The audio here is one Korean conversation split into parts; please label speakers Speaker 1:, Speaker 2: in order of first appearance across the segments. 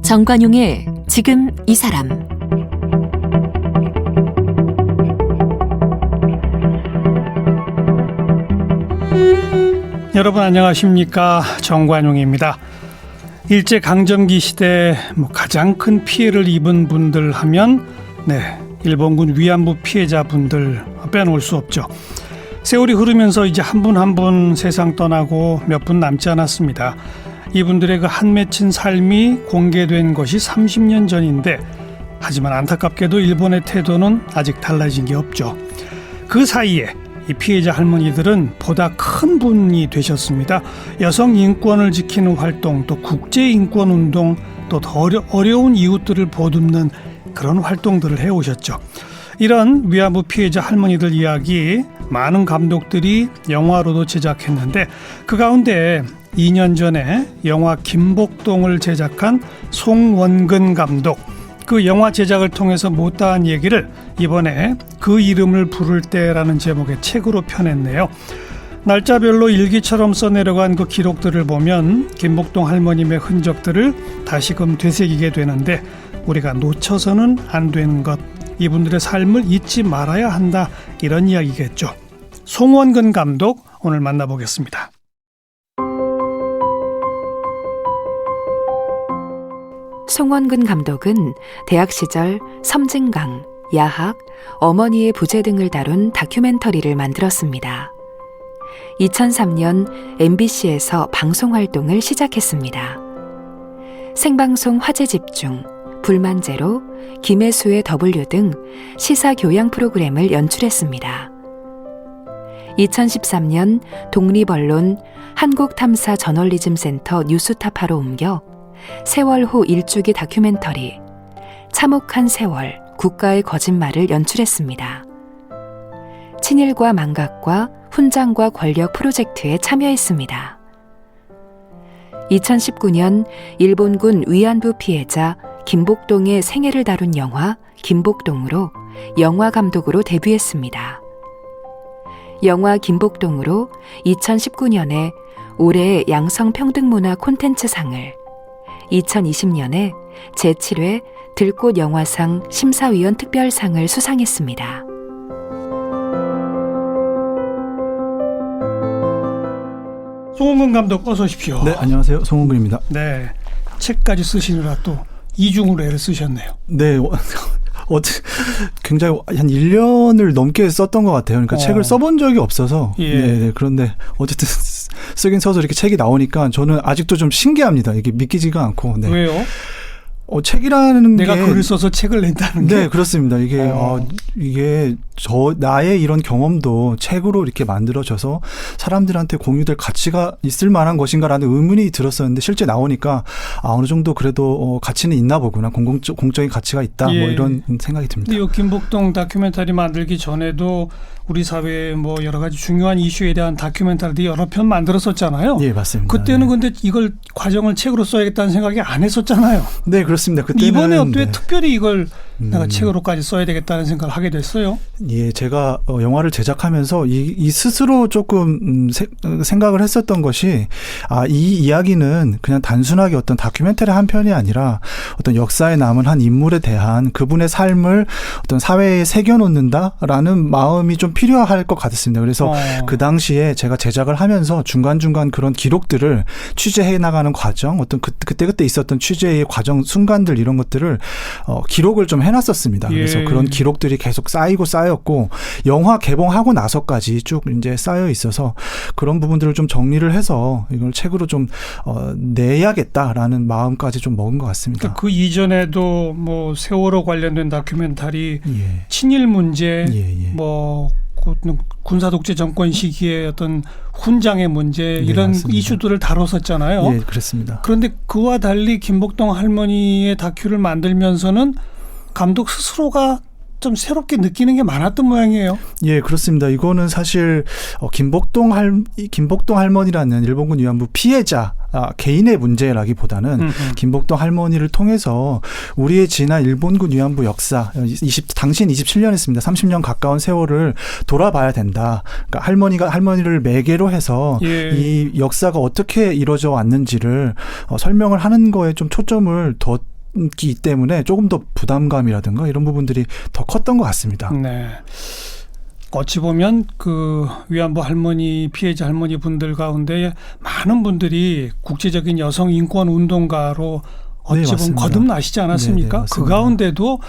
Speaker 1: 정관용의 지금 이 사람.
Speaker 2: 여러분 안녕하십니까? 정관용입니다. 일제강점기 시대 가장 큰 피해를 입은 분들 하면 일본군 위안부 피해자분들 빼놓을 수 없죠. 세월이 흐르면서 이제 한 분 한 분 세상 떠나고 몇 분 남지 않았습니다. 이분들의 그 한 맺힌 삶이 공개된 것이 30년 전인데, 하지만 안타깝게도 일본의 태도는 아직 달라진 게 없죠. 그 사이에 이 피해자 할머니들은 보다 큰 분이 되셨습니다. 여성 인권을 지키는 활동, 또 국제 인권 운동, 또 더 어려운 이웃들을 보듬는 그런 활동들을 해오셨죠. 이런 위안부 피해자 할머니들 이야기 많은 감독들이 영화로도 제작했는데, 그 가운데 2년 전에 영화 김복동을 제작한 송원근 감독, 그 영화 제작을 통해서 못다한 얘기를 이번에 그 이름을 부를 때라는 제목의 책으로 펴냈네요. 날짜별로 일기처럼 써내려간 그 기록들을 보면 김복동 할머님의 흔적들을 다시금 되새기게 되는데, 우리가 놓쳐서는 안 되는 것, 이분들의 삶을 잊지 말아야 한다, 이런 이야기겠죠. 송원근 감독 오늘 만나보겠습니다.
Speaker 1: 송원근 감독은 대학 시절 섬진강, 야학, 어머니의 부재 등을 다룬 다큐멘터리를 만들었습니다. 2003년 MBC에서 방송 활동을 시작했습니다. 생방송 화제집중, 불만제로, 김혜수의 W 등 시사 교양 프로그램을 연출했습니다. 2013년 독립언론 한국탐사 저널리즘센터 뉴스타파로 옮겨 세월 후 일주기 다큐멘터리 참혹한 세월, 국가의 거짓말을 연출했습니다. 친일과 망각과 훈장과 권력 프로젝트에 참여했습니다. 2019년 일본군 위안부 피해자 김복동의 생애를 다룬 영화 김복동으로 영화 감독으로 데뷔했습니다. 영화 김복동으로 2019년에 올해의 양성평등문화 콘텐츠상을, 2020년에 제7회 들꽃 영화상 심사위원 특별상을 수상했습니다.
Speaker 2: 송원근 감독 어서 오십시오.
Speaker 3: 네, 안녕하세요. 송원근입니다.
Speaker 2: 네, 책까지 쓰시느라 또 이중으로 애를 쓰셨네요.
Speaker 3: 네, 굉장히 한 1년을 넘게 썼던 것 같아요. 그러니까 책을 써본 적이 없어서. 네, 그런데 어쨌든 쓰긴 써서 이렇게 책이 나오니까 저는 아직도 좀 신기합니다. 이게 믿기지가 않고. 네.
Speaker 2: 왜요?
Speaker 3: 책이라는
Speaker 2: 내가
Speaker 3: 게
Speaker 2: 글을 써서 책을 낸다는 게.
Speaker 3: 네, 그렇습니다. 이게 나의 이런 경험도 책으로 이렇게 만들어져서 사람들한테 공유될 가치가 있을 만한 것인가라는 의문이 들었었는데, 실제 나오니까 어느 정도 그래도 가치는 있나 보구나, 공적인 가치가 있다, 뭐 이런 생각이 듭니다.
Speaker 2: 이 김복동 다큐멘터리 만들기 전에도 우리 사회의 여러 가지 중요한 이슈에 대한 다큐멘터리들이 여러 편 만들었었잖아요.
Speaker 3: 예, 맞습니다.
Speaker 2: 그때는 근데 이걸 과정을 책으로 써야겠다는 생각이 안 했었잖아요.
Speaker 3: 네, 그렇습니다. 그때는
Speaker 2: 이번에 어떻게 특별히 이걸 내가 책으로까지 써야 되겠다는 생각을 하게 됐어요?
Speaker 3: 예, 제가 영화를 제작하면서 이 스스로 조금 생각을 했었던 것이, 이 이야기는 그냥 단순하게 어떤 다큐멘터리 한 편이 아니라 어떤 역사에 남은 한 인물에 대한 그분의 삶을 어떤 사회에 새겨놓는다라는 마음이 좀 필요할 것 같았습니다. 그래서 그 당시에 제가 제작을 하면서 중간중간 그런 기록들을 취재해 나가는 과정, 어떤 그때 있었던 취재의 과정, 순간들, 이런 것들을 기록을 좀 해놨었습니다. 그래서 그런 기록들이 계속 쌓였고, 영화 개봉하고 나서까지 쭉 이제 쌓여 있어서 그런 부분들을 좀 정리를 해서 이걸 책으로 좀 내야겠다라는 마음까지 좀 먹은 것 같습니다.
Speaker 2: 그 이전에도 세월호 관련된 다큐멘터리, 친일 문제, 군사독재 정권 시기의 어떤 훈장의 문제, 이런
Speaker 3: 맞습니다.
Speaker 2: 이슈들을 다뤘었잖아요.
Speaker 3: 예, 그렇습니다.
Speaker 2: 그런데 그와 달리 김복동 할머니의 다큐를 만들면서는 감독 스스로가 좀 새롭게 느끼는 게 많았던 모양이에요.
Speaker 3: 예, 그렇습니다. 이거는 사실 김복동 할머니라는 일본군 위안부 피해자 개인의 문제라기보다는 김복동 할머니를 통해서 우리의 지난 일본군 위안부 역사, 당신 27년 했습니다. 30년 가까운 세월을 돌아봐야 된다. 그러니까 할머니를 매개로 해서 이 역사가 어떻게 이루어져 왔는지를 설명을 하는 거에 좀 초점을 뒀기 때문에 조금 더 부담감이라든가 이런 부분들이 더 컸던 것 같습니다.
Speaker 2: 네. 어찌 보면 그 위안부 할머니 피해자 할머니 분들 가운데 많은 분들이 국제적인 여성 인권 운동가로 어찌 보면 거듭나시지 않았습니까?
Speaker 3: 네,
Speaker 2: 그 가운데도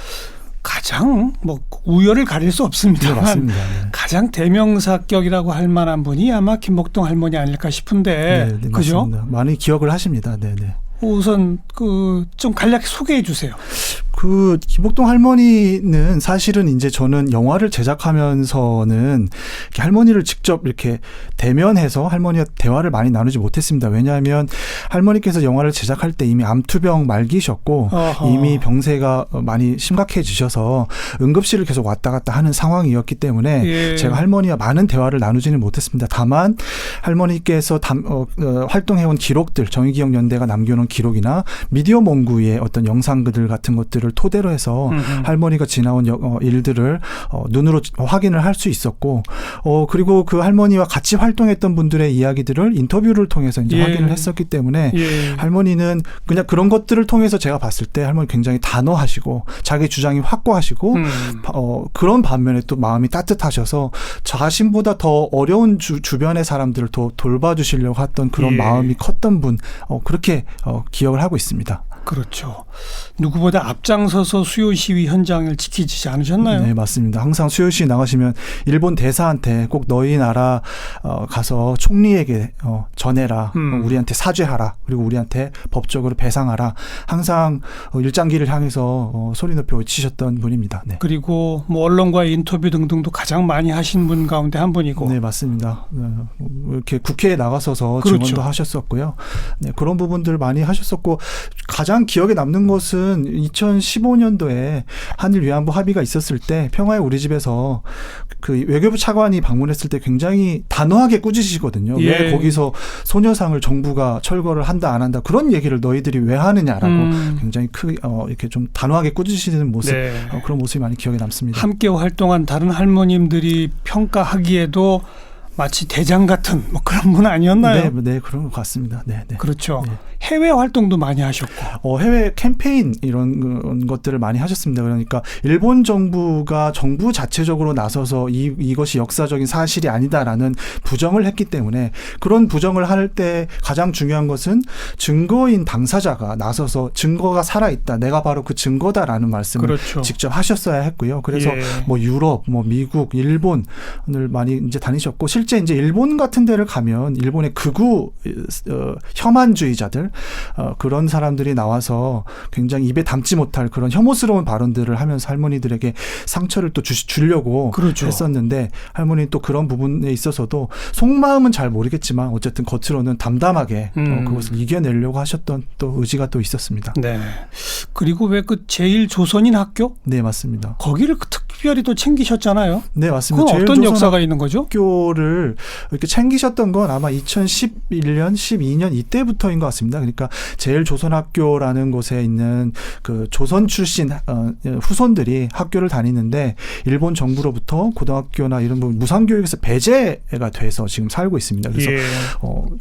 Speaker 2: 가장 뭐 우열을 가릴 수 없습니다만
Speaker 3: 네,
Speaker 2: 가장 대명사격이라고 할 만한 분이 아마 김복동 할머니 아닐까 싶은데 그죠?
Speaker 3: 맞습니다. 많이 기억을 하십니다. 네네.
Speaker 2: 우선 그 좀 간략히 소개해 주세요.
Speaker 3: 그 김복동 할머니는 사실은 이제 저는 영화를 제작하면서는 할머니를 직접 이렇게 대면해서 할머니와 대화를 많이 나누지 못했습니다. 왜냐하면 할머니께서 영화를 제작할 때 이미 암투병 말기셨고 이미 병세가 많이 심각해지셔서 응급실을 계속 왔다 갔다 하는 상황이었기 때문에 제가 할머니와 많은 대화를 나누지는 못했습니다. 다만 할머니께서 활동해온 기록들, 정의기억연대가 남겨놓은 기록이나 미디어 몽구의 어떤 영상들 같은 것들을 토대로 해서 할머니가 지나온 일들을 눈으로 확인을 할 수 있었고 그리고 그 할머니와 같이 활동했던 분들의 이야기들을 인터뷰를 통해서 이제 확인을 했었기 때문에 할머니는 그냥 그런 것들을 통해서 제가 봤을 때 할머니 굉장히 단호하시고 자기 주장이 확고하시고 그런 반면에 또 마음이 따뜻하셔서 자신보다 더 어려운 주변의 사람들을 더 돌봐주시려고 했던 그런 마음이 컸던 분 그렇게 기억을 하고 있습니다.
Speaker 2: 그렇죠. 누구보다 앞장서서 수요 시위 현장을 지키지 않으셨나요?
Speaker 3: 네, 맞습니다. 항상 수요 시위 나가시면 일본 대사한테 꼭 너희 나라 가서 총리에게 전해라. 우리한테 사죄하라. 그리고 우리한테 법적으로 배상하라. 항상 일장기를 향해서 소리 높여 외치셨던 분입니다. 네.
Speaker 2: 그리고 뭐 언론과의 인터뷰 등등도 가장 많이 하신 분 가운데 한 분이고.
Speaker 3: 네, 맞습니다. 이렇게 국회에 나가서서 증언도 하셨었고요. 네, 그런 부분들 많이 하셨었고 가장 기억에 남는 것은 2015년도에 한일 위안부 합의가 있었을 때 평화의 우리 집에서 그 외교부 차관이 방문했을 때 굉장히 단호하게 꾸짖으시거든요. 왜 거기서 소녀상을 정부가 철거를 한다 안 한다 그런 얘기를 너희들이 왜 하느냐라고 굉장히 이렇게 좀 단호하게 꾸짖으시는 모습 그런 모습이 많이 기억에 남습니다.
Speaker 2: 함께 활동한 다른 할머님들이 평가하기에도 마치 대장 같은 뭐 그런 분 아니었나요?
Speaker 3: 네, 그런 것 같습니다. 네.
Speaker 2: 그렇죠. 네. 해외 활동도 많이 하셨고.
Speaker 3: 해외 캠페인 이런 것들을 많이 하셨습니다. 그러니까 일본 정부가 정부 자체적으로 나서서 이것이 역사적인 사실이 아니다라는 부정을 했기 때문에 그런 부정을 할 때 가장 중요한 것은 증거인 당사자가 나서서 증거가 살아있다. 내가 바로 그 증거다라는 말씀을 직접 하셨어야 했고요. 그래서 뭐 유럽, 뭐 미국, 일본을 많이 이제 다니셨고 실제 이제 일본 같은 데를 가면 일본의 극우 혐한주의자들 그런 사람들이 나와서 굉장히 입에 담지 못할 그런 혐오스러운 발언들을 하면서 할머니들에게 상처를 또 주려고 했었는데 할머니 또 그런 부분에 있어서도 속마음은 잘 모르겠지만 어쨌든 겉으로는 담담하게 그것을 이겨내려고 하셨던 또 의지가 또 있었습니다.
Speaker 1: 네. 그리고 왜 그 제일조선인 학교?
Speaker 3: 네, 맞습니다.
Speaker 1: 거기를 특별히 또 챙기셨잖아요.
Speaker 3: 네, 맞습니다.
Speaker 1: 그건 어떤 역사가 있는 거죠?
Speaker 3: 학교를 이렇게 챙기셨던 건 아마 2011년, 12년 이때부터인 것 같습니다. 그러니까 제일조선학교라는 곳에 있는 그 조선 출신 후손들이 학교를 다니는데 일본 정부로부터 고등학교나 이런 부분 무상교육에서 배제가 돼서 지금 살고 있습니다. 그래서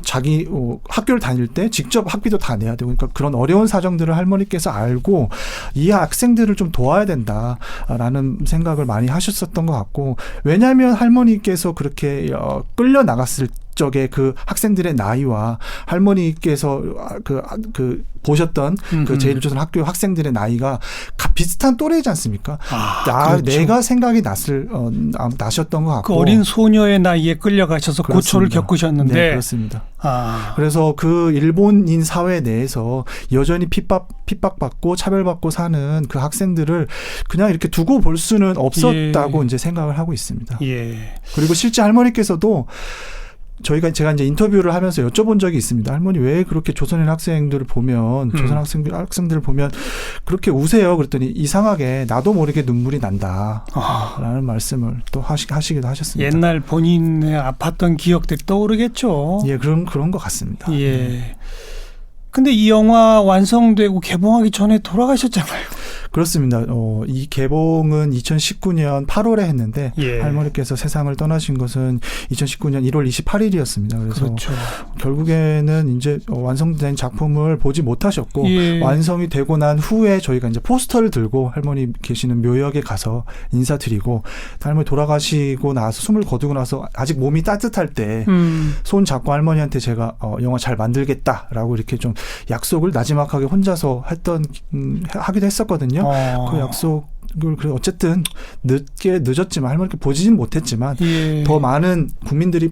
Speaker 3: 자기 학교를 다닐 때 직접 학비도 다 내야 되고 그러니까 그런 어려운 사정들을 할머니께서 알고 이 학생들을 좀 도와야 된다라는 생각을 많이 하셨었던 것 같고 왜냐하면 할머니께서 그렇게 끌려 나갔을 적에 그 학생들의 나이와 할머니께서 그 보셨던 그 제일조선 학교 학생들의 나이가 비슷한 또래이지 않습니까? 그렇죠. 내가 생각이 나셨던 것 같고
Speaker 1: 그 어린 소녀의 나이에 끌려가셔서 그렇습니다. 고초를 겪으셨는데
Speaker 3: 네, 그렇습니다. 그래서 그 일본인 사회 내에서 여전히 핍박받고 차별받고 사는 그 학생들을 그냥 이렇게 두고 볼 수는 없었다고 이제 생각을 하고 있습니다. 그리고 실제 할머니께서도 제가 이제 인터뷰를 하면서 여쭤본 적이 있습니다. 할머니 왜 그렇게 조선인 학생들을 보면 학생들을 보면 그렇게 우세요? 그랬더니 이상하게 나도 모르게 눈물이 난다라는 말씀을 또 하시기도 하셨습니다.
Speaker 2: 옛날 본인의 아팠던 기억들이 떠오르겠죠.
Speaker 3: 예, 그런 것 같습니다.
Speaker 2: 예. 근데 이 영화 완성되고 개봉하기 전에 돌아가셨잖아요.
Speaker 3: 그렇습니다. 이 개봉은 2019년 8월에 했는데
Speaker 2: 예.
Speaker 3: 할머니께서 세상을 떠나신 것은 2019년 1월 28일이었습니다. 그래서
Speaker 2: 그렇죠.
Speaker 3: 결국에는 이제 완성된 작품을 보지 못하셨고
Speaker 2: 예.
Speaker 3: 완성이 되고 난 후에 저희가 이제 포스터를 들고 할머니 계시는 묘역에 가서 인사드리고 할머니 돌아가시고 나서 숨을 거두고 나서 아직 몸이 따뜻할 때 손 잡고 할머니한테 제가 영화 잘 만들겠다라고 이렇게 좀 약속을 나지막하게 혼자서 하기도 했었거든요. 그 약속을 어쨌든 늦었지만 할머니께 보지는 못했지만
Speaker 2: 예.
Speaker 3: 더 많은 국민들이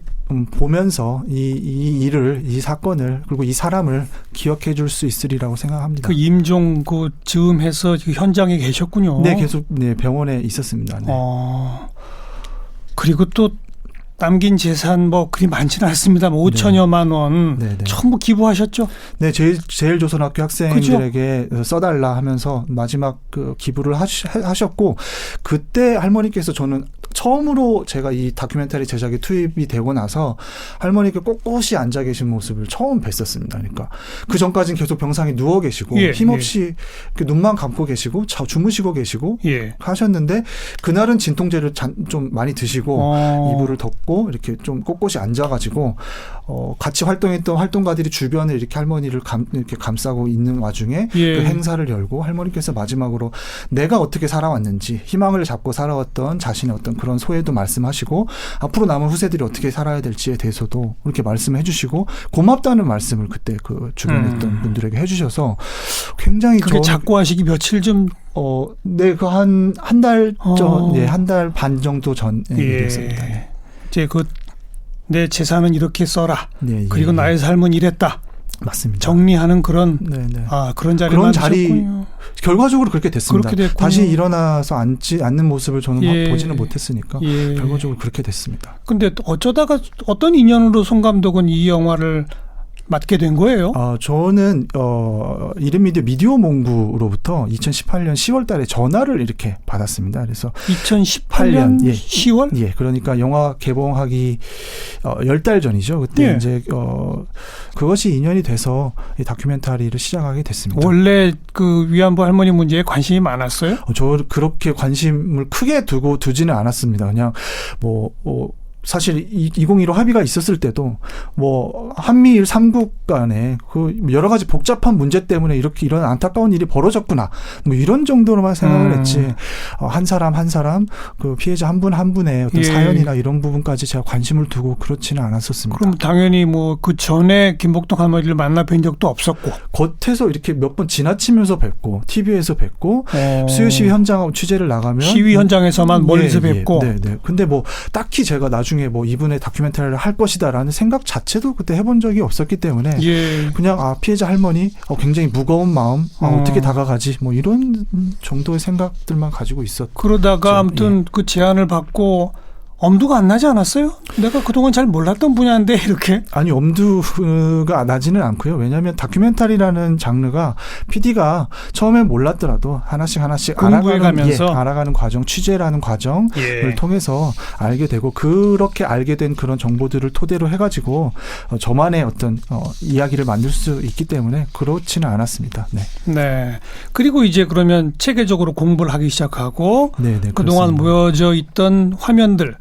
Speaker 3: 보면서 이 사건을 그리고 이 사람을 기억해 줄 수 있으리라고 생각합니다.
Speaker 2: 그 임종 그 즈음해서 현장에 계셨군요.
Speaker 3: 네, 계속 병원에 있었습니다. 네.
Speaker 2: 그리고 또 남긴 재산 뭐 그리 많지는 않습니다. 5천여만 원 전부 기부하셨죠?
Speaker 3: 네, 제일조선학교 학생들에게 그죠? 써달라 하면서 마지막 그 기부를 하셨고 그때 할머니께서 저는 처음으로 제가 이 다큐멘터리 제작에 투입이 되고 나서 할머니께 꼿꼿이 앉아 계신 모습을 처음 뵀었습니다. 그러니까 그 전까지는 계속 병상에 누워 계시고 힘없이 눈만 감고 계시고 주무시고 계시고 하셨는데 그날은 진통제를 좀 많이 드시고 이불을 덮고 이렇게 좀 꼿꼿이 앉아가지고 같이 활동했던 활동가들이 주변에 이렇게 할머니를 이렇게 감싸고 있는 와중에 그 행사를 열고 할머니께서 마지막으로 내가 어떻게 살아왔는지 희망을 잡고 살아왔던 자신의 어떤 그런 소회도 말씀하시고 앞으로 남은 후세들이 어떻게 살아야 될지에 대해서도 이렇게 말씀해 주시고 고맙다는 말씀을 그때 그 주변에 있던 분들에게 해주셔서 굉장히
Speaker 2: 그게 작고 하시기 며칠 좀
Speaker 3: 네, 그 한 달 전, 한 달 반 정도 전에 일이었습니다. 네.
Speaker 2: 이제 내 재산은 이렇게 써라. 그리고 나의 삶은 이랬다.
Speaker 3: 맞습니다.
Speaker 2: 정리하는 그런 그런 자리만
Speaker 3: 자리 결과적으로 그렇게 됐습니다.
Speaker 2: 그렇게
Speaker 3: 다시 일어나서 앉지 않는 모습을 저는 보지는 못했으니까 결과적으로 그렇게 됐습니다.
Speaker 2: 근데 어쩌다가 어떤 인연으로 송 감독은 이 영화를 맡게 된 거예요?
Speaker 3: 저는 이름미디어 미디어몽구로부터 2018년 10월 달에 전화를 이렇게 받았습니다. 그래서
Speaker 2: 2018년 10월?
Speaker 3: 예, 그러니까 영화 개봉하기 10달 전이죠. 그때 이제 그것이 인연이 돼서 이 다큐멘터리를 시작하게 됐습니다.
Speaker 2: 원래 그 위안부 할머니 문제에 관심이 많았어요?
Speaker 3: 저 그렇게 관심을 크게 두지는 않았습니다. 그냥 사실 2015 합의가 있었을 때도 한미일 3국 간에 그 여러 가지 복잡한 문제 때문에 이런 안타까운 일이 벌어졌구나. 이런 정도로만 생각을 했지. 한 사람 그 피해자 한 분 한 분의 어떤 사연이나 이런 부분까지 제가 관심을 두고 그렇지는 않았었습니다.
Speaker 2: 그럼 당연히 그 전에 김복동 할머니를 만나 뵌 적도 없었고.
Speaker 3: 겉에서 이렇게 몇 번 지나치면서 뵙고 TV에서 뵙고 수요 시위 현장 취재를 나가면
Speaker 2: 시위 현장에서만 멀리서 뵙고.
Speaker 3: 네. 근데 딱히 제가 나중에 이분의 다큐멘터리를 할 것이다라는 생각 자체도 그때 해본 적이 없었기 때문에 그냥 피해자 할머니 굉장히 무거운 마음 어떻게 다가가지 이런 정도의 생각들만 가지고 있었죠.
Speaker 2: 그러다가 아무튼 그 제안을 받고 엄두가 안 나지 않았어요? 내가 그동안 잘 몰랐던 분야인데 이렇게? 아니
Speaker 3: 엄두가 나지는 않고요. 왜냐하면 다큐멘터리라는 장르가 PD가 처음엔 몰랐더라도 하나씩 알아가는 과정, 취재라는 과정을 통해서 알게 되고 그렇게 알게 된 그런 정보들을 토대로 해가지고 저만의 어떤 이야기를 만들 수 있기 때문에 그렇지는 않았습니다.
Speaker 2: 네. 그리고 이제 그러면 체계적으로 공부를 하기 시작하고 그동안
Speaker 3: 그렇습니다.
Speaker 2: 모여져 있던 화면들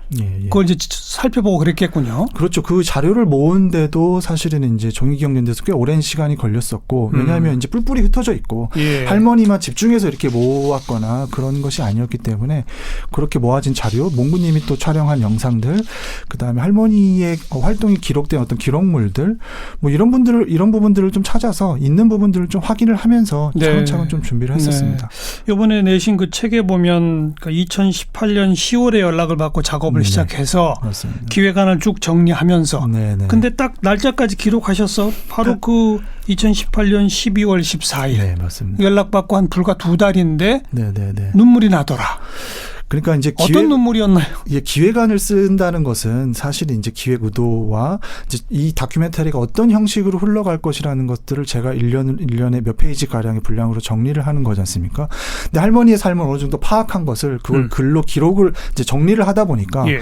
Speaker 2: 그걸 이제 살펴보고 그랬겠군요.
Speaker 3: 그렇죠. 그 자료를 모은데도 사실은 이제 종이기억연대에서 꽤 오랜 시간이 걸렸었고 왜냐하면 이제 뿔뿔이 흩어져 있고 할머니만 집중해서 이렇게 모았거나 그런 것이 아니었기 때문에 그렇게 모아진 자료, 몽구님이 또 촬영한 영상들, 그 다음에 할머니의 활동이 기록된 어떤 기록물들, 이런 부분들을 좀 찾아서 있는 부분들을 좀 확인을 하면서 차근차근 좀 준비를 했었습니다.
Speaker 2: 이번에 내신 그 책에 보면 2018년 10월에 연락을 받고 작업을 시작해서
Speaker 3: 맞습니다.
Speaker 2: 기획안을 쭉 정리하면서 근데 딱 날짜까지 기록하셔서 바로 그 2018년 12월 14일
Speaker 3: 네, 맞습니다.
Speaker 2: 연락받고 한 불과 2달인데 눈물이 나더라.
Speaker 3: 그러니까 이제
Speaker 2: 어떤 눈물이었나요?
Speaker 3: 기획안을 쓴다는 것은 사실 이제 기획 의도와 이제 이 다큐멘터리가 어떤 형식으로 흘러갈 것이라는 것들을 제가 1년에 몇 페이지 가량의 분량으로 정리를 하는 거지 않습니까? 근데 할머니의 삶을 어느 정도 파악한 것을 그걸 글로 기록을 이제 정리를 하다 보니까
Speaker 2: 예.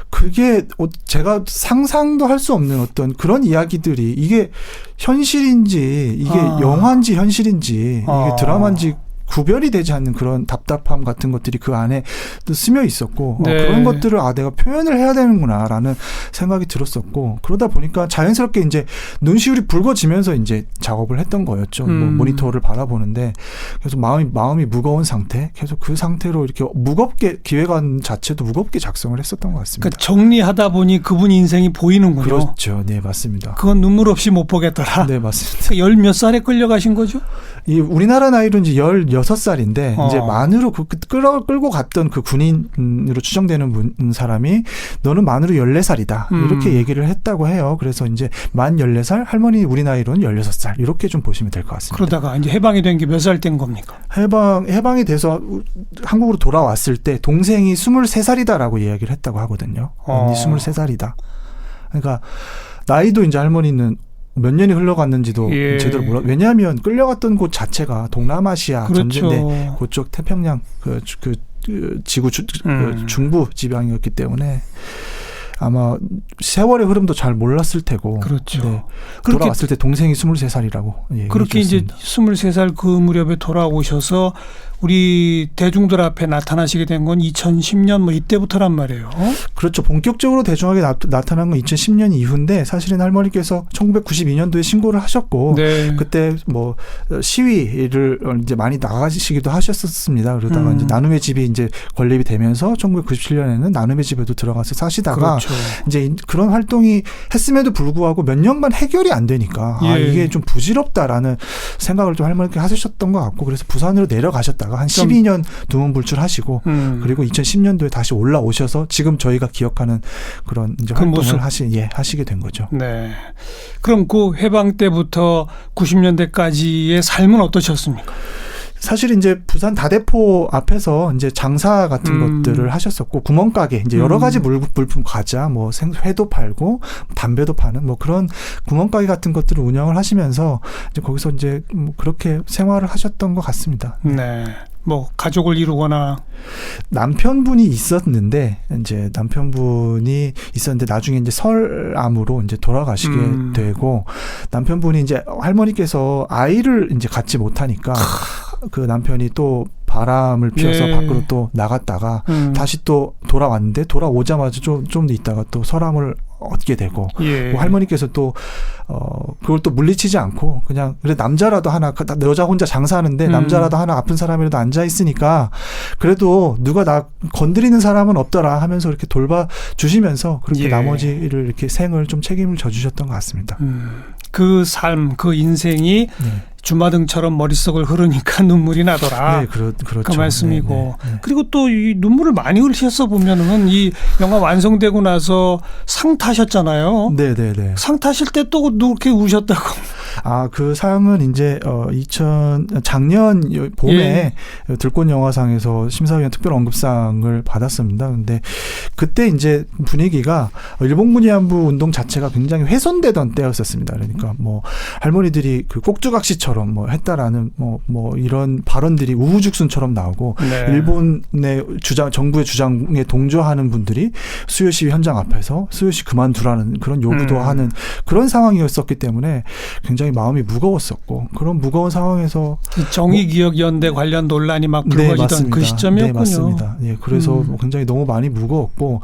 Speaker 3: 그게 제가 상상도 할 수 없는 어떤 그런 이야기들이 이게 현실인지 이게 영화인지 현실인지 이게 드라마인지 구별이 되지 않는 그런 답답함 같은 것들이 그 안에 또 스며 있었고
Speaker 2: 네.
Speaker 3: 그런 것들을 내가 표현을 해야 되는구나라는 생각이 들었었고 그러다 보니까 자연스럽게 이제 눈시울이 붉어지면서 이제 작업을 했던 거였죠. 뭐 모니터를 바라보는데 그래서 마음이 무거운 상태 계속 그 상태로 이렇게 무겁게 기획안 자체도 무겁게 작성을 했었던 것 같습니다.
Speaker 2: 그러니까 정리하다 보니 그분 인생이 보이는군요.
Speaker 3: 그렇죠. 네, 맞습니다.
Speaker 2: 그건 눈물 없이 못 보겠더라.
Speaker 3: 네, 맞습니다.
Speaker 2: 열 몇 살에 끌려가신 거죠?
Speaker 3: 이 우리나라 나이로 이제 16살인데 이제 만으로 끌고 갔던 그 군인으로 추정되는 사람이 너는 만으로 14살이다. 이렇게 얘기를 했다고 해요. 그래서 이제 만 14살, 할머니 우리 나이로는 16살. 이렇게 좀 보시면 될 것 같습니다.
Speaker 2: 그러다가 이제 해방이 된 게 몇 살 된 겁니까?
Speaker 3: 해방이 돼서 한국으로 돌아왔을 때 동생이 23살이다라고 이야기를 했다고 하거든요. 언니 23살이다. 그러니까 나이도 이제 할머니는 몇 년이 흘러갔는지도
Speaker 2: 예.
Speaker 3: 제대로 몰라. 왜냐하면 끌려갔던 곳 자체가 동남아시아
Speaker 2: 그렇죠.
Speaker 3: 전쟁 그쪽 태평양 그 지구 중부 지방이었기 때문에 아마 세월의 흐름도 잘 몰랐을 테고.
Speaker 2: 그렇죠.
Speaker 3: 네. 돌아왔을 때 동생이 23살이라고.
Speaker 2: 그렇게 이제 23살 그 무렵에 돌아오셔서 우리 대중들 앞에 나타나시게 된 건 2010년 뭐 이때부터란 말이에요.
Speaker 3: 그렇죠. 본격적으로 대중에게 나타난 건 2010년 이후인데 사실은 할머니께서 1992년도에 신고를 하셨고
Speaker 2: 네.
Speaker 3: 그때 뭐 시위를 이제 많이 나가시기도 하셨었습니다. 그러다가 이제 나눔의 집이 이제 건립이 되면서 1997년에는 나눔의 집에도 들어가서 사시다가
Speaker 2: 그렇죠.
Speaker 3: 이제 그런 활동이 했음에도 불구하고 몇 년간 해결이 안 되니까
Speaker 2: 예.
Speaker 3: 이게 좀 부질없다라는 생각을 좀 할머니께 하셨던 것 같고 그래서 부산으로 내려가셨다가 한 12년 두문불출하시고 그리고 2010년도에 다시 올라오셔서 지금 저희가 기억하는 그런 이제
Speaker 2: 그
Speaker 3: 활동을
Speaker 2: 모습.
Speaker 3: 하시게 된 거죠.
Speaker 2: 네. 그럼 그 해방 때부터 90년대까지의 삶은 어떠셨습니까?
Speaker 3: 사실 이제 부산 다대포 앞에서 이제 장사 같은 것들을 하셨었고 구멍가게 이제 여러 가지 물품 과자 뭐 회도 팔고 담배도 파는 뭐 그런 구멍가게 같은 것들을 운영을 하시면서 이제 거기서 이제 뭐 그렇게 생활을 하셨던 것 같습니다.
Speaker 2: 네. 뭐 가족을 이루거나
Speaker 3: 남편분이 있었는데 이제 남편분이 있었는데 나중에 이제 설암으로 이제 돌아가시게 되고 남편분이 이제 할머니께서 아이를 이제 갖지 못하니까 그 남편이 또 바람을 피워서
Speaker 2: 예.
Speaker 3: 밖으로 또 나갔다가 다시 또 돌아왔는데 돌아오자마자 좀 있다가 또 설암을 얻게 되고
Speaker 2: 예.
Speaker 3: 뭐 할머니께서 또 그걸 또 물리치지 않고 그냥 그래 남자라도 하나 여자 혼자 장사하는데 남자라도 하나 아픈 사람이라도 앉아 있으니까 그래도 누가 나 건드리는 사람은 없더라 하면서 이렇게 돌봐 주시면서 그렇게
Speaker 2: 예.
Speaker 3: 나머지를 이렇게 생을 좀 책임을 져주셨던 것 같습니다.
Speaker 2: 그 삶, 그 인생이
Speaker 3: 네.
Speaker 2: 주마등처럼 머릿속을 흐르니까 눈물이 나더라.
Speaker 3: 네, 그렇죠.
Speaker 2: 그 말씀이고.
Speaker 3: 네, 네, 네.
Speaker 2: 그리고 또 이 눈물을 많이 흘리셨어 보면은 이 영화 완성되고 나서 상 타셨잖아요.
Speaker 3: 네, 네, 네.
Speaker 2: 상 타실 때 또 그렇게 우셨다고.
Speaker 3: 그 상은 이제 작년 봄에 들꽃 영화상에서 심사위원 특별 언급상을 받았습니다. 근데 그때 이제 분위기가 일본군 위안부 운동 자체가 굉장히 훼손되던 때였었습니다. 그러니까 뭐 할머니들이 그 꼭두각시처럼 뭐 했다라는 뭐 이런 발언들이 우후죽순처럼 나오고
Speaker 2: 네.
Speaker 3: 일본의 정부의 주장에 동조하는 분들이 수요 시위 현장 앞에서 수요 시 그만두라는 그런 요구도 하는 그런 상황이었었기 때문에 굉장히 마음이 무거웠었고 그런 무거운 상황에서
Speaker 2: 정의기억연대 관련 논란이 막 불거지던 그 시점이었군요.
Speaker 3: 네, 맞습니다. 예, 그래서 굉장히 너무 많이 무거웠고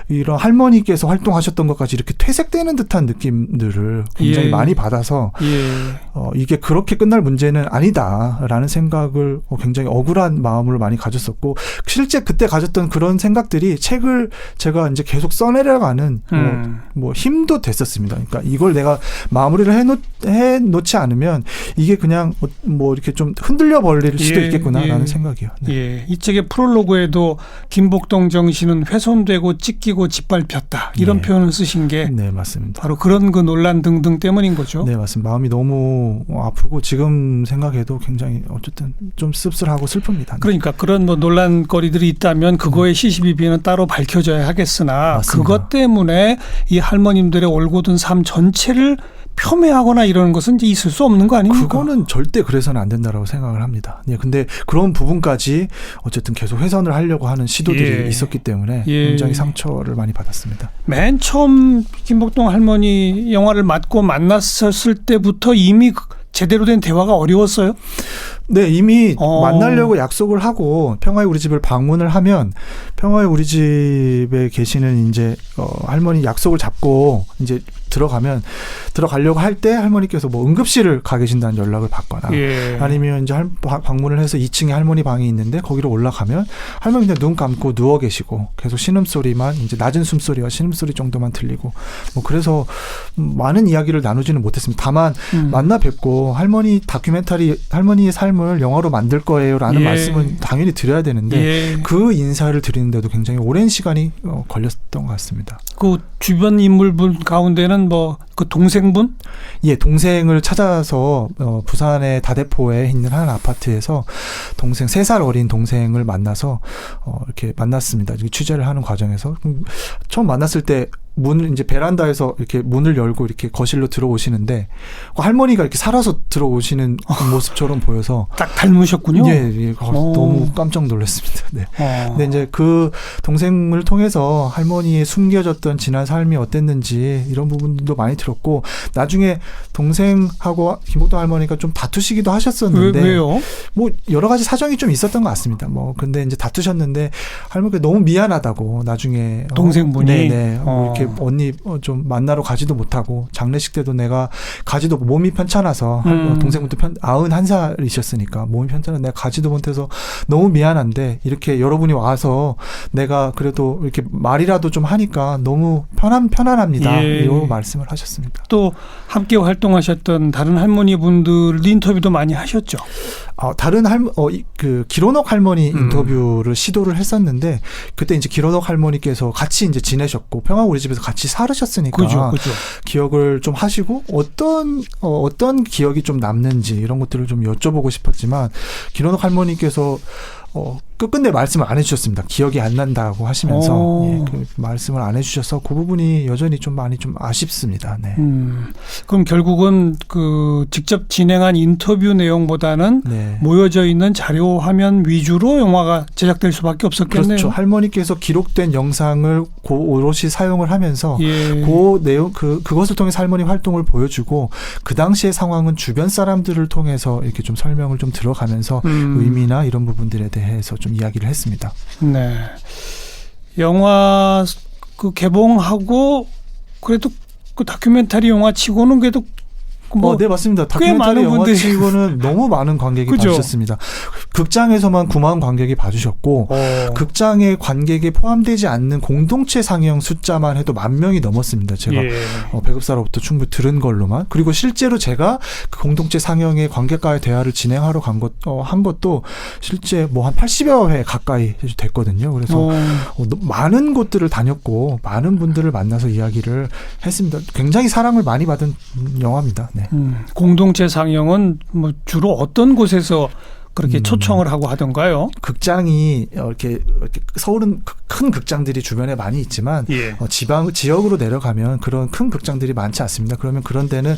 Speaker 3: 이런 할머니께서 활동하셨던 것까지 이렇게 퇴색되는 듯한 느낌들을 굉장히
Speaker 2: 예.
Speaker 3: 많이 받아서 이게 그렇게 끝날 문제는 아니다라는 생각을 굉장히 억울한 마음을 많이 가졌었고 실제 그때 가졌던 그런 생각들이 책을 제가 이제 계속 써내려가는 뭐 힘도 됐었습니다. 그러니까 이걸 내가 마무리를 해놓지 않으면 이게 그냥 뭐 이렇게 좀 흔들려 버릴 수도 있겠구나라는 생각이요. 네.
Speaker 2: 예, 이 책의 프롤로그에도 김복동 정신은 훼손되고 찢기고 짓밟혔다 이런 표현을 쓰신 게
Speaker 3: 네, 맞습니다.
Speaker 2: 바로 그런 그 논란 등등 때문인 거죠.
Speaker 3: 네, 맞습니다. 마음이 너무 아프고 지금 생각해도 굉장히 어쨌든 좀 씁쓸하고 슬픕니다.
Speaker 2: 그러니까 그런 뭐 논란거리들이 있다면 그거의 시시비비는 따로 밝혀져야 하겠으나
Speaker 3: 맞습니다.
Speaker 2: 그것 때문에 이 할머님들의 올곧은 삶 전체를 폄훼하거나 이러는 것은 이제 있을 수 없는 거 아닙니까?
Speaker 3: 그거는 절대 그래서는 안 된다라고 생각을 합니다. 네, 근데 그런 부분까지 어쨌든 계속 훼손을 하려고 하는 시도들이
Speaker 2: 예.
Speaker 3: 있었기 때문에
Speaker 2: 예.
Speaker 3: 굉장히 상처를 많이 받았습니다.
Speaker 2: 맨 처음 김복동 할머니 영화를 맡고 만났었을 때부터 이미 제대로 된 대화가 어려웠어요?
Speaker 3: 네, 이미 만나려고 약속을 하고 평화의 우리 집을 방문을 하면 평화의 우리 집에 계시는 이제 할머니 약속을 잡고 이제 들어가려고 할 때 할머니께서 뭐 응급실을 가 계신다는 연락을 받거나
Speaker 2: 예.
Speaker 3: 아니면 이제 방문을 해서 2층에 할머니 방이 있는데 거기로 올라가면 할머니 그냥 눈 감고 누워 계시고 계속 신음소리만 이제 낮은 숨소리와 신음소리 정도만 들리고 뭐 그래서 많은 이야기를 나누지는 못했습니다. 다만 만나 뵙고 할머니 다큐멘터리 할머니의 삶을 영화로 만들 거예요라는
Speaker 2: 예.
Speaker 3: 말씀은 당연히 드려야 되는데
Speaker 2: 예.
Speaker 3: 그 인사를 드리는데도 굉장히 오랜 시간이 걸렸던 것 같습니다.
Speaker 2: 그 주변 인물분 가운데는 뭐 그 동생분?
Speaker 3: 예, 동생을 찾아서 부산의 다대포에 있는 한 아파트에서 동생 3살 어린 동생을 만나서 이렇게 만났습니다. 취재를 하는 과정에서 처음 만났을 때 문을 이제 베란다에서 이렇게 문을 열고 이렇게 거실로 들어오시는데 할머니가 이렇게 살아서 들어오시는 모습처럼 보여서
Speaker 2: 딱 닮으셨군요.
Speaker 3: 예, 너무 깜짝 놀랐습니다. 네. 근데 이제 그 동생을 통해서 할머니의 숨겨졌던 지난 삶이 어땠는지 이런 부분도 많이 들었고 나중에 동생하고 김복동 할머니가 좀 다투시기도 하셨었는데
Speaker 2: 왜요?
Speaker 3: 뭐 여러 가지 사정이 좀 있었던 것 같습니다. 뭐 근데 이제 다투셨는데 할머니가 너무 미안하다고 나중에
Speaker 2: 동생분이
Speaker 3: 네네 이렇게 언니 좀 만나러 가지도 못하고 장례식 때도 내가 가지도 몸이 편찮아서 동생분도 91살이셨으니까 몸이 편찮아서 내가 가지도 못해서 너무 미안한데 이렇게 여러분이 와서 내가 그래도 이렇게 말이라도 좀 하니까 너무 편안합니다.
Speaker 2: 예.
Speaker 3: 이런 말씀을 하셨습니다.
Speaker 2: 또 함께 활동하셨던 다른 할머니 분들 인터뷰도 많이 하셨죠.
Speaker 3: 다른 그 기론옥 할머니 인터뷰를 시도를 했었는데 그때 이제 기론옥 할머니께서 같이 이제 지내셨고 평화 우리 집에서 같이 살으셨으니까
Speaker 2: 그죠.
Speaker 3: 기억을 좀 하시고 어떤 기억이 좀 남는지 이런 것들을 좀 여쭤보고 싶었지만 기론옥 할머니께서 끝끝내 말씀을 안 해주셨습니다. 기억이 안 난다고 하시면서 예, 그 말씀을 안 해주셔서 그 부분이 여전히 좀 많이 좀 아쉽습니다. 네.
Speaker 2: 그럼 결국은 그 직접 진행한 인터뷰 내용보다는
Speaker 3: 네.
Speaker 2: 모여져 있는 자료 화면 위주로 영화가 제작될 수밖에 없었겠네요.
Speaker 3: 그렇죠. 할머니께서 기록된 영상을 오롯이 사용을 하면서
Speaker 2: 예.
Speaker 3: 그 내용 그것을 통해서 할머니 활동을 보여주고 그 당시의 상황은 주변 사람들을 통해서 이렇게 좀 설명을 좀 들어가면서 의미나 이런 부분들에 대해서 좀 이야기를 했습니다.
Speaker 2: 네. 영화 그 개봉하고 그래도 그 다큐멘터리 영화 치고는 그래도
Speaker 3: 네, 맞습니다.
Speaker 2: 꽤
Speaker 3: 다큐멘터리
Speaker 2: 많은
Speaker 3: 영화
Speaker 2: 분들이
Speaker 3: 치고는 너무 많은 관객이
Speaker 2: 그죠?
Speaker 3: 봐주셨습니다. 극장에서만 9만 관객이 봐주셨고 극장의 관객에 포함되지 않는 공동체 상영 숫자만 해도 10,000명이 넘었습니다. 제가
Speaker 2: 예.
Speaker 3: 배급사로부터 충분히 들은 걸로만. 그리고 실제로 제가 그 공동체 상영의 관객과의 대화를 진행하러 한 것도 실제 뭐 한 80여 회 가까이 됐거든요. 그래서 많은 곳들을 다녔고 많은 분들을 만나서 이야기를 했습니다. 굉장히 사랑을 많이 받은 영화입니다. 네.
Speaker 2: 공동체 상영은 뭐 주로 어떤 곳에서 그렇게 초청을 하고 하던가요?
Speaker 3: 극장이 이렇게 서울은 큰 극장들이 주변에 많이 있지만
Speaker 2: 예.
Speaker 3: 지역으로 내려가면 그런 큰 극장들이 많지 않습니다. 그러면 그런 데는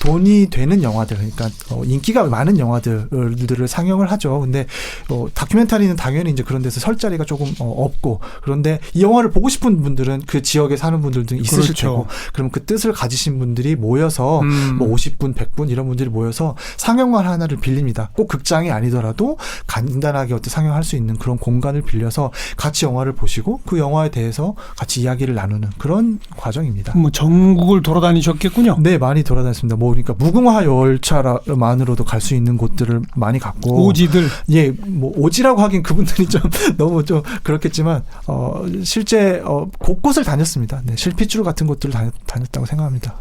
Speaker 3: 돈이 되는 영화들, 그러니까 인기가 많은 영화들을 상영을 하죠. 근데 다큐멘터리는 당연히 이제 그런 데서 설 자리가 조금 없고, 그런데 이 영화를 보고 싶은 분들은 그 지역에 사는 분들도 있으실
Speaker 2: 그렇죠.
Speaker 3: 테고, 그럼 그 뜻을 가지신 분들이 모여서 뭐 50분, 100분 이런 분들이 모여서 상영관 하나를 빌립니다. 꼭 극장이 아니더라도 간단하게 상영할 수 있는 그런 공간을 빌려서 같이 영화를 보시고 그 영화에 대해서 같이 이야기를 나누는 그런 과정입니다.
Speaker 2: 뭐 전국을 돌아다니셨겠군요.
Speaker 3: 네, 많이 돌아다녔습니다. 뭐 그러니까 무궁화 열차만으로도 갈 수 있는 곳들을 많이 갔고,
Speaker 2: 오지들.
Speaker 3: 예, 뭐 오지라고 하긴 그분들이 좀 너무 좀 그렇겠지만 실제 곳곳을 다녔습니다. 네, 실핏줄 같은 곳들을 다녔다고 생각합니다.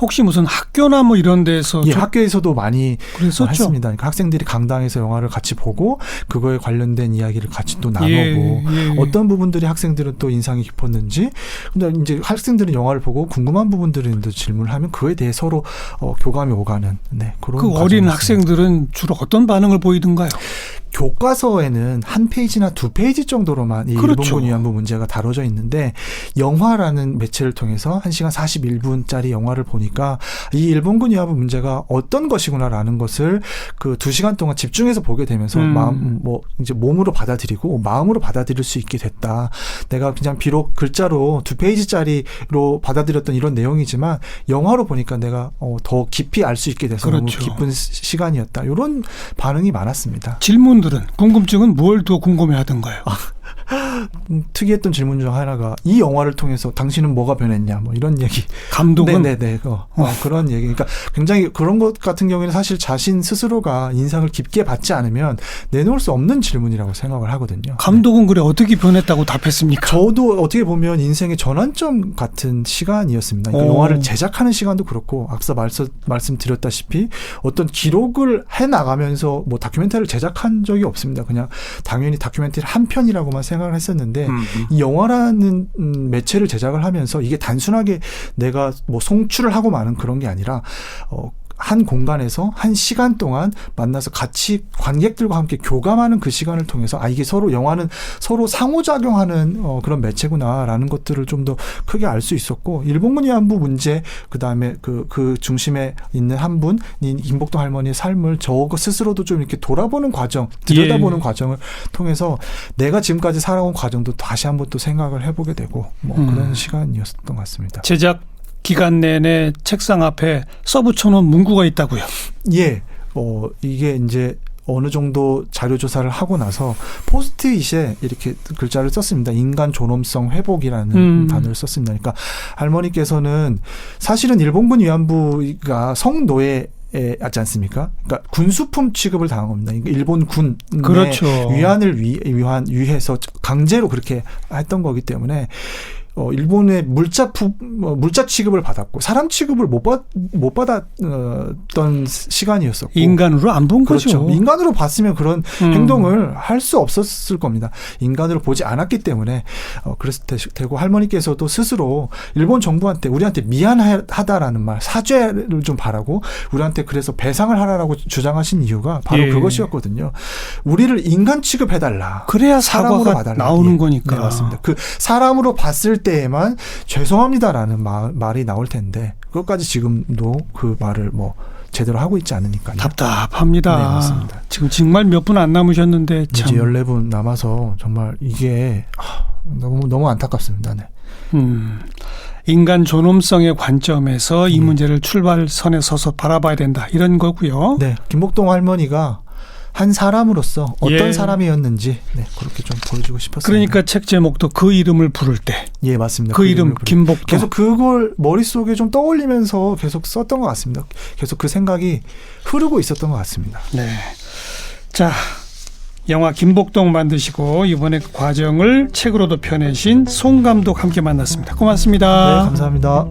Speaker 2: 혹시 무슨 학교나 뭐 이런 데서
Speaker 3: 예, 학교에서도 많이
Speaker 2: 그랬었죠.
Speaker 3: 했습니다. 그러니까 학생들이 강당 강당에서 영화를 같이 보고 그거에 관련된 이야기를 같이 또 나누고
Speaker 2: 예.
Speaker 3: 어떤 부분들이 학생들은 또 인상이 깊었는지 근데 이제 학생들은 영화를 보고 궁금한 부분들을 질문을 하면 그에 대해 서로 교감이 오가는 그런
Speaker 2: 그 어린 학생들은 주로 어떤 반응을 보이던가요?
Speaker 3: 교과서에는 한 페이지나 두 페이지 정도로만 이
Speaker 2: 그렇죠.
Speaker 3: 일본군 위안부 문제가 다뤄져 있는데 영화라는 매체를 통해서 1시간 41분짜리 영화를 보니까 이 일본군 위안부 문제가 어떤 것이구나라는 것을 그 2시간 동안 집중해서 보게 되면서 이제 몸으로 받아들이고 마음으로 받아들일 수 있게 됐다. 내가 그냥 비록 글자로 2페이지짜리로 받아들였던 이런 내용이지만 영화로 보니까 내가 더 깊이 알 수 있게 돼서
Speaker 2: 그렇죠.
Speaker 3: 너무 기쁜 시간이었다. 이런 반응이 많았습니다.
Speaker 2: 궁금증은 뭘 더 궁금해하던가요?
Speaker 3: 특이했던 질문 중 하나가 이 영화를 통해서 당신은 뭐가 변했냐 뭐 이런 얘기.
Speaker 2: 감독은
Speaker 3: 네네네. 그런 얘기. 그러니까 굉장히 그런 것 같은 경우에는 사실 자신 스스로가 인상을 깊게 받지 않으면 내놓을 수 없는 질문이라고 생각을 하거든요.
Speaker 2: 감독은 그래 어떻게 변했다고 답했습니까?
Speaker 3: 저도 어떻게 보면 인생의 전환점 같은 시간이었습니다. 그러니까 영화를 제작하는 시간도 그렇고 앞서 말씀드렸다시피 어떤 기록을 해나가면서 뭐 다큐멘터리를 제작한 적이 없습니다. 그냥 당연히 다큐멘터리 한 편이라고만 생각을 했었는데 이 영화라는 매체를 제작을 하면서 이게 단순하게 내가 뭐 송출을 하고 마는 그런 게 아니라 한 공간에서 한 시간 동안 만나서 같이 관객들과 함께 교감하는 그 시간을 통해서 이게 서로 영화는 서로 상호작용하는 그런 매체구나라는 것들을 좀 더 크게 알 수 있었고 일본군 위안부 문제 그다음에 그 중심에 있는 한 분인 김복동 할머니의 삶을 저 스스로도 좀 이렇게 돌아보는 과정 들여다보는 과정을 통해서 내가 지금까지 살아온 과정도 다시 한번 또 생각을 해보게 되고 뭐 그런 시간이었던 것 같습니다.
Speaker 2: 제작 기간 내내 책상 앞에 써붙여놓은 문구가 있다고요?
Speaker 3: 예. 이게 이제 어느 정도 자료 조사를 하고 나서 포스트잇에 이렇게 글자를 썼습니다. 인간 존엄성 회복이라는 단어를 썼습니다. 그러니까 할머니께서는 사실은 일본군 위안부가 성노예 하지 않습니까? 그러니까 군수품 취급을 당한 겁니다. 일본 군의
Speaker 2: 그렇죠.
Speaker 3: 위안을 위해서 강제로 그렇게 했던 거기 때문에 일본의 물자 취급을 받았고 사람 취급을 못 받았던 시간이었었고
Speaker 2: 인간으로 안 본
Speaker 3: 그렇죠.
Speaker 2: 거죠.
Speaker 3: 인간으로 봤으면 그런 행동을 할 수 없었을 겁니다. 인간으로 보지 않았기 때문에 그래서 되고 할머니께서도 스스로 일본 정부한테 우리한테 미안하다라는 말 사죄를 좀 바라고 우리한테 그래서 배상을 하라고 주장하신 이유가 바로 그것이었거든요. 우리를 인간 취급해달라.
Speaker 2: 그래야
Speaker 3: 사람으로
Speaker 2: 사과가
Speaker 3: 봐달라.
Speaker 2: 나오는 거니까.
Speaker 3: 네, 맞습니다. 그 사람으로 봤을 때에만 죄송합니다라는 말이 나올 텐데 그것까지 지금도 그 말을 뭐 제대로 하고 있지 않으니까요.
Speaker 2: 답답합니다.
Speaker 3: 네, 맞습니다.
Speaker 2: 지금 정말 몇 분 안 남으셨는데 참.
Speaker 3: 이제 14분 남아서 정말 이게 너무 안타깝습니다. 네.
Speaker 2: 인간 존엄성의 관점에서 이 문제를 출발선에 서서 바라봐야 된다. 이런 거고요.
Speaker 3: 네. 김복동 할머니가 한 사람으로서 어떤
Speaker 2: 예.
Speaker 3: 사람이었는지 그렇게 좀 보여주고 싶었습니다.
Speaker 2: 그러니까 책 제목도 그 이름을 부를 때.
Speaker 3: 예, 맞습니다.
Speaker 2: 그 이름 김복동.
Speaker 3: 계속 그걸 머릿속에 좀 떠올리면서 계속 썼던 것 같습니다. 계속 그 생각이 흐르고 있었던 것 같습니다.
Speaker 2: 네. 자, 영화 김복동 만드시고 이번에 그 과정을 책으로도 펴내신 송 감독 함께 만났습니다. 고맙습니다.
Speaker 3: 네, 감사합니다.